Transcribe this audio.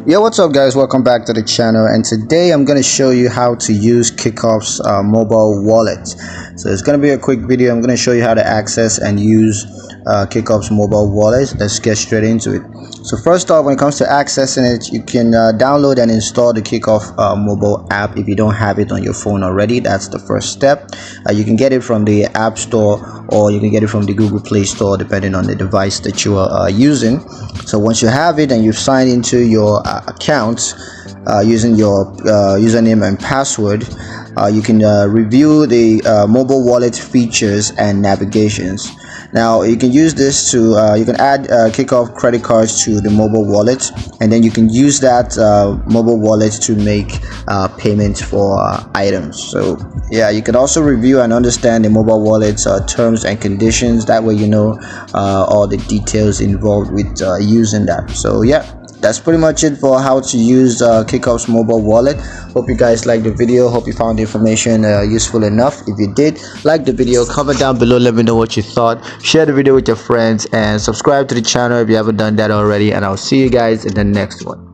Yo, what's up guys, welcome back to the channel, and today I'm going to show you how to use Kikoff's mobile wallet. So it's going to be a quick video. I'm going to show you how to access and use Kikoff's mobile wallet. Let's get straight into it. So first off, when it comes to accessing it, you can download and install the Kikoff mobile app if you don't have it on your phone already. That's the first step. You can get it from the App Store, or you can get it from the Google Play Store depending on the device that you are using. So once you have it and you've signed into your account using your username and password, you can review the mobile wallet features and navigations. Now you can use this to you can add Kikoff credit cards to the mobile wallet, and then you can use that mobile wallet to make payments for items. So yeah, you can also review and understand the mobile wallet's terms and conditions. That way you know all the details involved with using that. So yeah, that's pretty much it for how to use Kikoff's mobile wallet. Hope you guys liked the video. Hope you found the information useful enough. If you did, like the video, comment down below, let me know what you thought. Share the video with your friends and subscribe to the channel if you haven't done that already, and I'll see you guys in the next one.